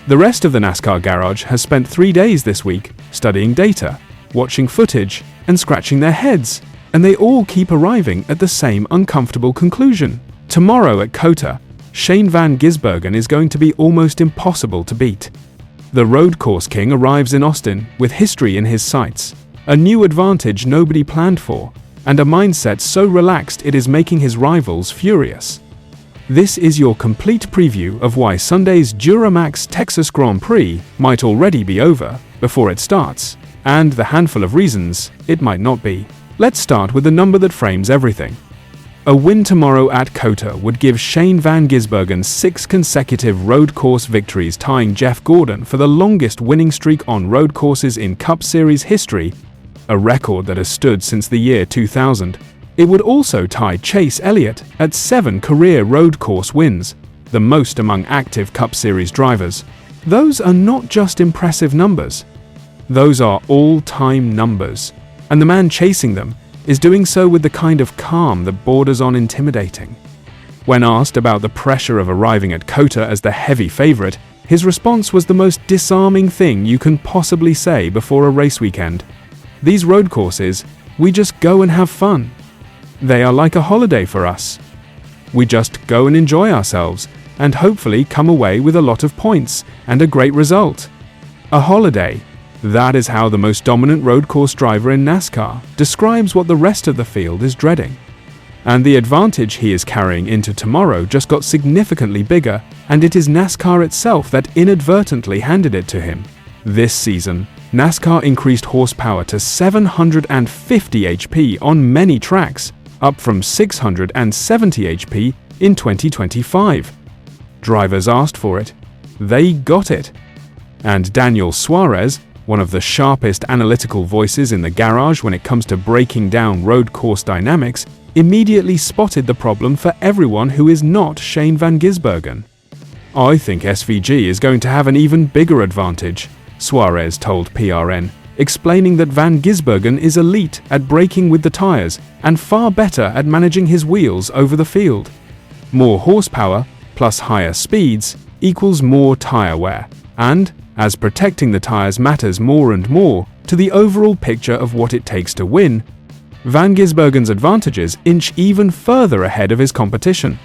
The rest of the NASCAR garage has spent 3 days this week studying data, watching footage, and scratching their heads, and they all keep arriving at the same uncomfortable conclusion. Tomorrow at COTA, Shane van Gisbergen is going to be almost impossible to beat. The road course king arrives in Austin with history in his sights, a new advantage nobody planned for, and a mindset so relaxed it is making his rivals furious. This is your complete preview of why Sunday's Duramax Texas Grand Prix might already be over before it starts, and the handful of reasons it might not be. Let's start with the number that frames everything. A win tomorrow at COTA would give Shane van Gisbergen 6 consecutive road course victories, tying Jeff Gordon for the longest winning streak on road courses in Cup Series history, a record that has stood since the year 2000. It would also tie Chase Elliott at 7 career road course wins, the most among active Cup Series drivers. Those are not just impressive numbers. Those are all-time numbers, and the man chasing them is doing so with the kind of calm that borders on intimidating. When asked about the pressure of arriving at COTA as the heavy favorite, his response was the most disarming thing you can possibly say before a race weekend. These road courses, we just go and have fun. They are like a holiday for us. We just go and enjoy ourselves and hopefully come away with a lot of points and a great result. A holiday. That is how the most dominant road course driver in NASCAR describes what the rest of the field is dreading. And the advantage he is carrying into tomorrow just got significantly bigger, and it is NASCAR itself that inadvertently handed it to him. This season, NASCAR increased horsepower to 750 HP on many tracks, up from 670 HP in 2025. Drivers asked for it. They got it. And Daniel Suarez, one of the sharpest analytical voices in the garage when it comes to breaking down road course dynamics, immediately spotted the problem for everyone who is not Shane van Gisbergen. "I think SVG is going to have an even bigger advantage," Suarez told PRN, explaining that van Gisbergen is elite at braking with the tires and far better at managing his wheels over the field. More horsepower plus higher speeds equals more tire wear, and as protecting the tires matters more and more to the overall picture of what it takes to win, van Gisbergen's advantages inch even further ahead of his competition.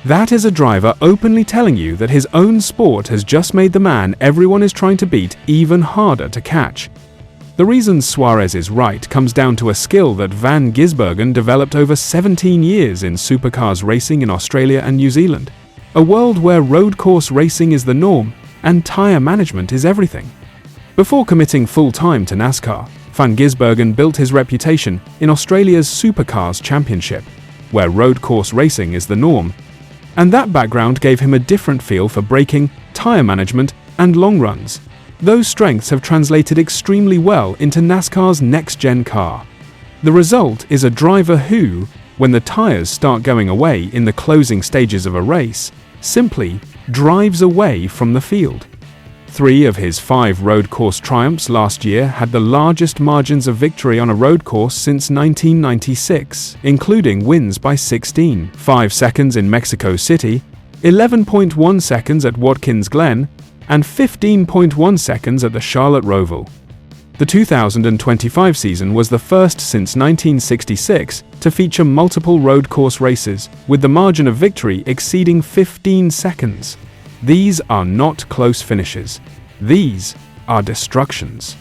That is a driver openly telling you that his own sport has just made the man everyone is trying to beat even harder to catch. The reason Suarez is right comes down to a skill that van Gisbergen developed over 17 years in Supercars racing in Australia and New Zealand, a world where road course racing is the norm and tire management is everything. Before committing full-time to NASCAR, van Gisbergen built his reputation in Australia's Supercars Championship, where road course racing is the norm, and that background gave him a different feel for braking, tire management, and long runs. Those strengths have translated extremely well into NASCAR's next-gen car. The result is a driver who, when the tires start going away in the closing stages of a race, simply drives away from the field. 3 of his 5 road course triumphs last year had the largest margins of victory on a road course since 1996, including wins by 16.5 seconds in Mexico City, 11.1 seconds at Watkins Glen, and 15.1 seconds at the Charlotte Roval. The 2025 season was the first since 1966 to feature multiple road course races, with the margin of victory exceeding 15 seconds. These are not close finishes. These are destructions.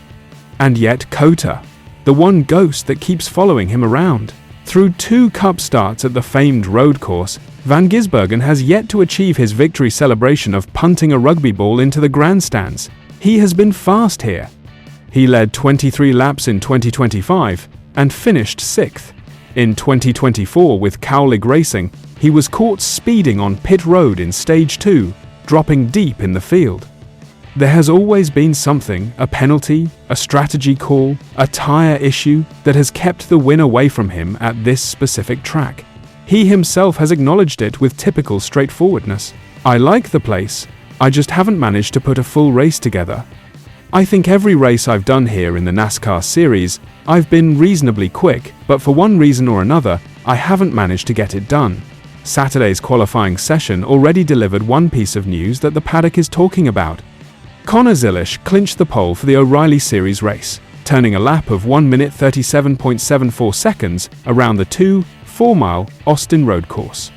And yet COTA, the one ghost that keeps following him around. Through 2 Cup starts at the famed road course, van Gisbergen has yet to achieve his victory celebration of punting a rugby ball into the grandstands. He has been fast here. He led 23 laps in 2025 and finished 6th. In 2024 with Cowlig Racing, he was caught speeding on pit road in Stage 2, dropping deep in the field. There has always been something, a penalty, a strategy call, a tire issue that has kept the win away from him at this specific track. He himself has acknowledged it with typical straightforwardness. "I like the place, I just haven't managed to put a full race together. I think every race I've done here in the NASCAR series, I've been reasonably quick, but for one reason or another, I haven't managed to get it done." Saturday's qualifying session already delivered one piece of news that the paddock is talking about. Connor Zilisch clinched the pole for the O'Reilly Series race, turning a lap of 1 minute 37.74 seconds around the 4-mile Austin road course.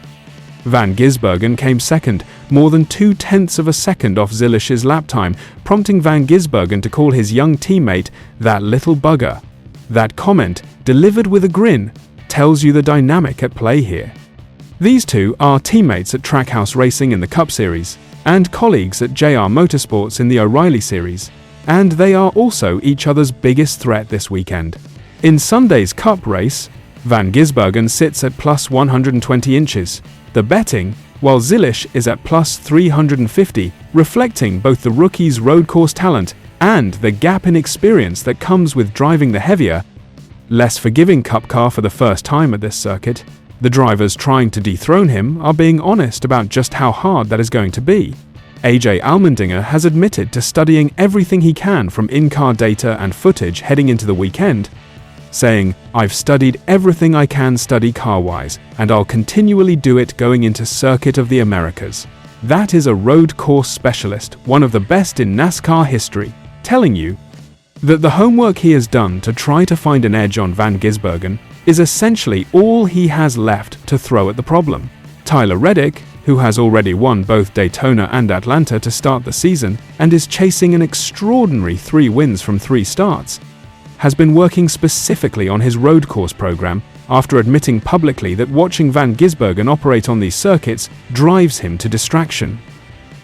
Van Gisbergen came second, more than 0.2 of a second off Zilisch's lap time, prompting Van Gisbergen to call his young teammate "that little bugger." That comment, delivered with a grin, tells you the dynamic at play here. These two are teammates at Trackhouse Racing in the Cup Series, and colleagues at JR Motorsports in the O'Reilly Series, and they are also each other's biggest threat this weekend. In Sunday's Cup race, Van Gisbergen sits at plus 120 inches, the betting, while Zilisch is at plus 350, reflecting both the rookie's road course talent and the gap in experience that comes with driving the heavier, less forgiving Cup car for the first time at this circuit. The drivers trying to dethrone him are being honest about just how hard that is going to be. AJ Allmendinger has admitted to studying everything he can from in-car data and footage heading into the weekend, saying, "I've studied everything I can study car-wise, and I'll continually do it going into Circuit of the Americas." That is a road course specialist, one of the best in NASCAR history, telling you that the homework he has done to try to find an edge on Van Gisbergen is essentially all he has left to throw at the problem. Tyler Reddick, who has already won both Daytona and Atlanta to start the season and is chasing an extraordinary 3 wins from 3 starts, has been working specifically on his road course program after admitting publicly that watching Van Gisbergen operate on these circuits drives him to distraction.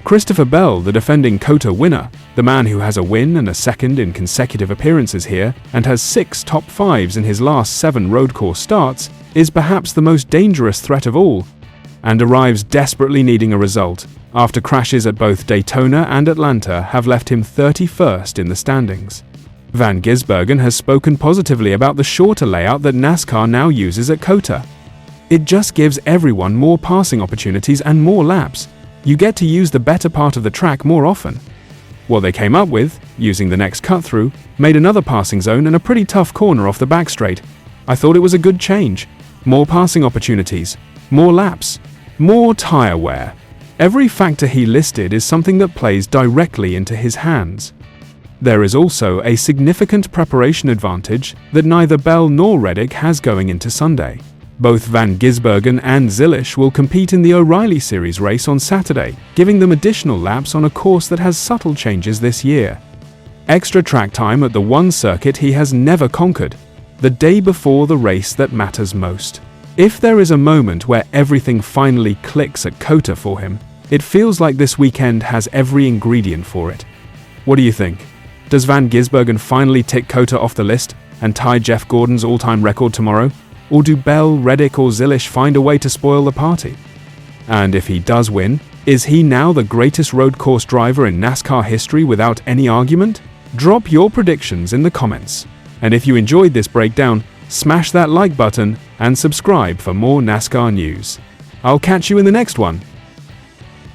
Christopher Bell, the defending COTA winner, the man who has a win and a second in consecutive appearances here and has 6 top 5s in his last 7 road course starts, is perhaps the most dangerous threat of all, and arrives desperately needing a result after crashes at both Daytona and Atlanta have left him 31st in the standings. Van Gisbergen has spoken positively about the shorter layout that NASCAR now uses at COTA. "It just gives everyone more passing opportunities and more laps. You get to use the better part of the track more often." What they came up with, using the next cut-through, made another passing zone and a pretty tough corner off the back straight. I thought it was a good change. More passing opportunities, more laps, more tire wear. Every factor he listed is something that plays directly into his hands. There is also a significant preparation advantage that neither Bell nor Reddick has going into Sunday. Both Van Gisbergen and Zilisch will compete in the O'Reilly Series race on Saturday, giving them additional laps on a course that has subtle changes this year. Extra track time at the one circuit he has never conquered, the day before the race that matters most. If there is a moment where everything finally clicks at COTA for him, it feels like this weekend has every ingredient for it. What do you think? Does Van Gisbergen finally tick COTA off the list and tie Jeff Gordon's all-time record tomorrow? Or do Bell, Reddick or Zilisch find a way to spoil the party? And if he does win, is he now the greatest road course driver in NASCAR history without any argument? Drop your predictions in the comments. And if you enjoyed this breakdown, smash that like button and subscribe for more NASCAR news. I'll catch you in the next one.